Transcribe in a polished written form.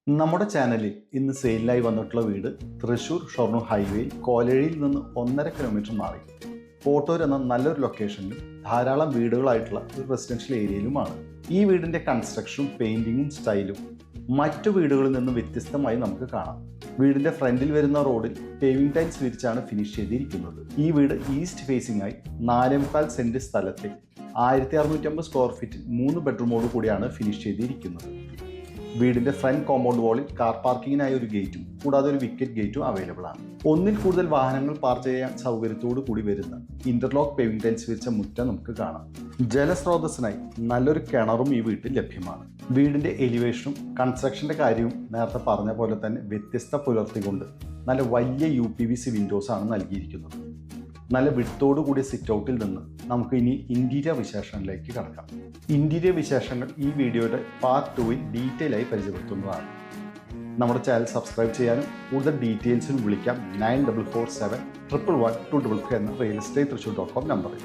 നമ്മുടെ ചാനലിൽ ഇന്ന് സെയിലിനായി വന്നിട്ടുള്ള വീട് തൃശ്ശൂർ ഷൊർണൂർ ഹൈവേയിൽ കോലഴിയിൽ നിന്ന് 1.5 കിലോമീറ്റർ മാറി കോട്ടൂർ എന്ന നല്ലൊരു ലൊക്കേഷനിലും ധാരാളം വീടുകളായിട്ടുള്ള ഒരു റെസിഡൻഷ്യൽ ഏരിയയിലുമാണ്. ഈ വീടിൻ്റെ കൺസ്ട്രക്ഷനും പെയിൻറ്റിങ്ങും സ്റ്റൈലും മറ്റു വീടുകളിൽ നിന്ന് വ്യത്യസ്തമായി നമുക്ക് കാണാം. വീടിൻ്റെ ഫ്രണ്ടിൽ വരുന്ന റോഡിൽ പേവിംഗ് ടൈൽസ് വിരിച്ചാണ് ഫിനിഷ് ചെയ്തിരിക്കുന്നത്. ഈ വീട് ഈസ്റ്റ് ഫേസിംഗ് ആയി 4.25 സെൻറ്റ് സ്ഥലത്തിൽ 1650 സ്ക്വയർ ഫീറ്റിൽ 3 ബെഡ്റൂമോട് കൂടിയാണ് ഫിനിഷ് ചെയ്തിരിക്കുന്നത്. വീടിന്റെ ഫ്രണ്ട് കോമ്പൗണ്ട് വാളിൽ കാർ പാർക്കിങ്ങിനായി ഒരു ഗേറ്റും കൂടാതെ ഒരു വിക്കറ്റ് ഗേറ്റും അവൈലബിൾ ആണ്. ഒന്നിൽ കൂടുതൽ വാഹനങ്ങൾ പാർക്ക് ചെയ്യാൻ സൗകര്യത്തോടു കൂടി വരുന്ന ഇന്റർലോക്ക് പേവിംഗ് ടൈൽസ് വിരിച്ച മുറ്റം നമുക്ക് കാണാം. ജലസ്രോതസ്സിനായി നല്ലൊരു കിണറും ഈ വീട്ടിൽ ലഭ്യമാണ്. വീടിന്റെ എലിവേഷനും കൺസ്ട്രക്ഷന്റെ കാര്യവും നേരത്തെ പറഞ്ഞ പോലെ തന്നെ വ്യത്യസ്ത പുലർത്തിക്കൊണ്ട് നല്ല വലിയ UPVC വിൻഡോസ് ആണ് നൽകിയിരിക്കുന്നത്. നല്ല വിട്ടോടു കൂടിയ സിറ്റ് ഔട്ടിൽ നിന്ന് നമുക്ക് ഇനി ഇന്റീരിയർ വിശേഷങ്ങളിലേക്ക് കടക്കാം. ഇന്റീരിയർ വിശേഷങ്ങൾ ഈ വീഡിയോയുടെ പാർട്ട് 2-ൽ ഡീറ്റെയിൽ ആയി പരിചയപ്പെടുത്തുന്നതാണ്. നമ്മുടെ ചാനൽ സബ്സ്ക്രൈബ് ചെയ്യാനും കൂടുതൽ ഡീറ്റെയിൽസിനും വിളിക്കാം 9447 111 255 എന്ന real estate thrissur.com നമ്പറിൽ.